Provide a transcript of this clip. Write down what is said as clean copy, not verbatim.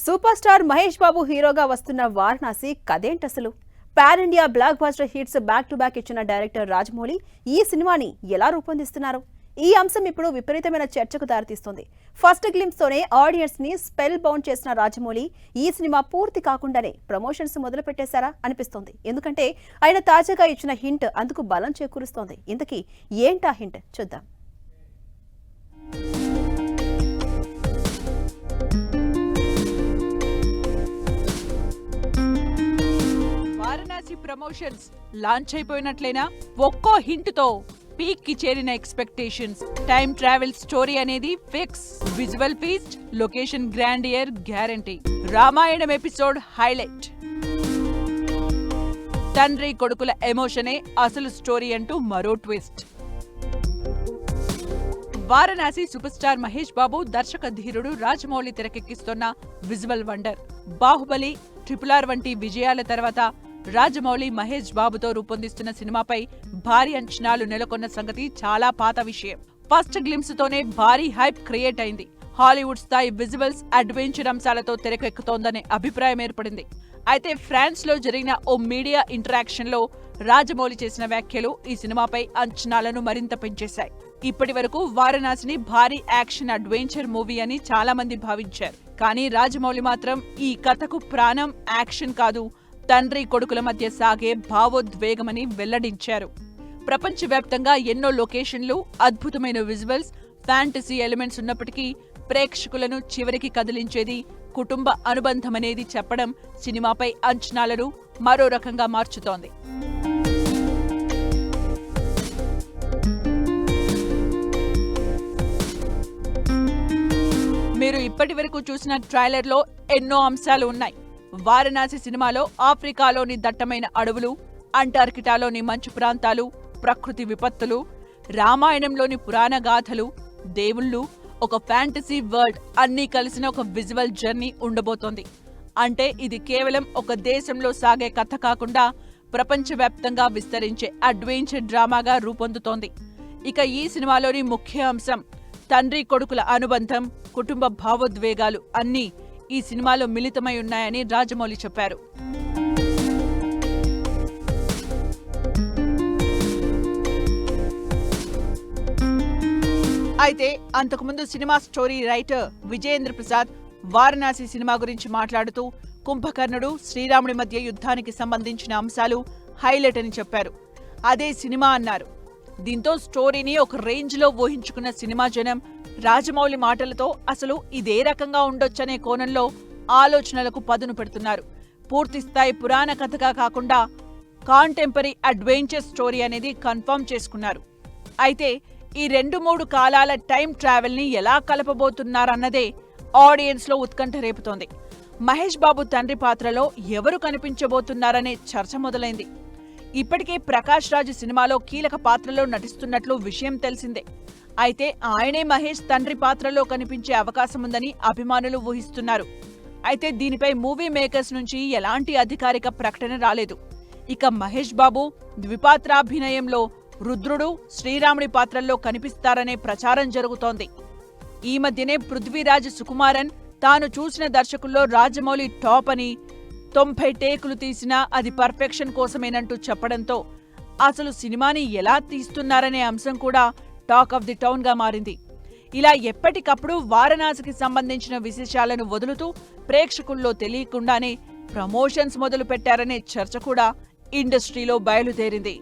Super star Mahesh Babu హీరోగా వస్తున్న వారణాసి కదేంటసలు? Pan India blockbuster hits back to back ఇచ్చిన డైరెక్టర్ రాజమౌళి ఈ సినిమాని ఎలా రూపొందిస్తున్నారు? ఈ అంశం ఇప్పుడు విపరీతమైన చర్చకు దారితీస్తుంది. ఫస్ట్ గ్లింప్స్ తోనే ఆడియన్స్ ని స్పెల్ బౌండ్ చేసిన రాజమౌళి ఈ సినిమా పూర్తి కాకుండానే ప్రమోషన్స్ మొదలు పెట్టేశారా అనిపిస్తోంది. ఎందుకంటే ఆయన తాజాగా ఇచ్చిన హింట్ అందుకు బలం చేకూరుస్తోంది. ఇంతకీ ఏంటా హింట్ చూద్దాం. వారణాసి ప్రమోషన్స్ లాంచ్ అయిపోయినట్లేనా? ఒక్కో హింట్ తో పీక్ కి చేరిన ఎక్స్పెక్టేషన్స్. టైం ట్రావెల్ స్టోరీ అనేది fix, visual feast, location grandeur guarantee, Ramayanam episode highlight, తండ్రి కొడుకుల ఎమోషనే అసలు స్టోరీ అంటూ మరో twist. Varanasi super star Mahesh Babu దర్శక ధీరుడు రాజమౌళి తెరకెక్కిస్తున్న విజువల్ వండర్. బాహుబలి, RRR వంటి విజయాల తర్వాత రాజమౌళి మహేష్ బాబుతో రూపొందిస్తున్న సినిమాపై భారీ అంచనాలు నెలకొన్న సంగతి చాలా పాత విషయం. ఫస్ట్ గ్లింప్స్ తోనే భారీ హైప్ క్రియేట్ అయింది. హాలీవుడ్ స్థాయి విజువల్స్, అడ్వెంచర్ అంశాలతో తెరకెక్కుతోందనే అభిప్రాయం ఏర్పడింది. అయితే ఫ్రాన్స్ లో జరిగిన ఓ మీడియా ఇంటరాక్షన్ లో రాజమౌళి చేసిన వ్యాఖ్యలు ఈ సినిమాపై అంచనాలను మరింత పెంచేశాయి. ఇప్పటి వరకు వారణాసిని భారీ యాక్షన్ అడ్వెంచర్ మూవీ అని చాలా మంది భావించారు. కానీ రాజమౌళి మాత్రం ఈ కథకు ప్రాణం యాక్షన్ కాదు, తండ్రి కొడుకుల మధ్య సాగే భావోద్వేగమని వెల్లడించారు. ప్రపంచవ్యాప్తంగా ఎన్నో లొకేషన్లు, అద్భుతమైన విజువల్స్, ఫ్యాంటసీ ఎలిమెంట్స్ ఉన్నప్పటికీ ప్రేక్షకులను చివరికి కదిలించేది కుటుంబ అనుబంధమనేది చెప్పడం సినిమాపై అంచనాలను మరో రకంగా మార్చుతోంది. మీరు ఇప్పటి వరకు చూసిన ట్రైలర్ లో ఎన్నో అంశాలు ఉన్నాయి. వారణాసి సినిమాలో ఆఫ్రికాలోని దట్టమైన అడవులు, అంటార్కిటాలోని మంచు ప్రాంతాలు, ప్రకృతి విపత్తులు, రామాయణంలోని పురాణ గాథలు, దేవుళ్ళు, ఒక ఫ్యాంటసీ వరల్డ్ అన్నీ కలిసిన ఒక విజువల్ జర్నీ ఉండబోతోంది. అంటే ఇది కేవలం ఒక దేశంలో సాగే కథ కాకుండా ప్రపంచవ్యాప్తంగా విస్తరించే అడ్వెంచర్ డ్రామాగా రూపొందుతోంది. ఇక ఈ సినిమాలోని ముఖ్య అంశం తండ్రి కొడుకుల అనుబంధం, కుటుంబ భావోద్వేగాలు అన్నీ ఈ సినిమాలో మిళితమై ఉన్నాయని రాజమౌళి చెప్పారు. అయితే అంతకుముందు cinema story writer Vijayendra Prasad Varanasi cinema గురించి మాట్లాడుతూ కుంభకర్ణుడు, శ్రీరాముడి మధ్య యుద్ధానికి సంబంధించిన అంశాలు హైలైట్ అని చెప్పారు. అదే సినిమా అన్నారు. దీంతో స్టోరీని ఒక రేంజ్ లో ఊహించుకున్న సినిమా జనం రాజమౌళి మాటలతో అసలు ఇదే రకంగా ఉండొచ్చనే కోణంలో ఆలోచనలకు పదును పెడుతున్నారు. పూర్తి స్థాయి పురాణ కథగా కాకుండా కాంటెంపరీ అడ్వెంచర్ స్టోరీ అనేది కన్ఫర్మ్ చేసుకున్నారు. అయితే ఈ 2-3 కాలాల టైం ట్రావెల్ ని ఎలా కలపబోతున్నారన్నదే ఆడియన్స్ లో ఉత్కంఠ రేపుతోంది. మహేష్ బాబు తండ్రి పాత్రలో ఎవరు కనిపించబోతున్నారనే చర్చ మొదలైంది. ఇప్పటికే ప్రకాష్ రాజ్ సినిమాలో కీలక పాత్రలో నటిస్తున్నట్లు విషయం తెలిసిందే. అయితే ఆయనే మహేష్ తండ్రి పాత్రలో కనిపించే అవకాశముందని అభిమానులు ఊహిస్తున్నారు. అయితే దీనిపై మూవీ మేకర్స్ నుంచి ఎలాంటి అధికారిక ప్రకటన రాలేదు. ఇక మహేష్ బాబు ద్విపాత్రాభినయంలో రుద్రుడు, శ్రీరాముడి పాత్రల్లో కనిపిస్తారనే ప్రచారం జరుగుతోంది. ఈ మధ్యనే పృథ్వీరాజ్ సుకుమారన్ తాను చూసిన దర్శకుల్లో రాజమౌళి టాప్ అని, 90 టేకులు తీసినా అది పర్ఫెక్షన్ కోసమేనంటూ చెప్పడంతో అసలు సినిమాని ఎలా తీస్తున్నారనే అంశం కూడా టాక్ ఆఫ్ ది టౌన్ గా మారింది. ఇలా ఎప్పటికప్పుడు వారణాసికి సంబంధించిన విశేషాలను వదులుతూ ప్రేక్షకుల్లో తెలియకుండానే ప్రమోషన్స్ మొదలు పెట్టారనే చర్చ కూడా ఇండస్ట్రీలో బయలుదేరింది.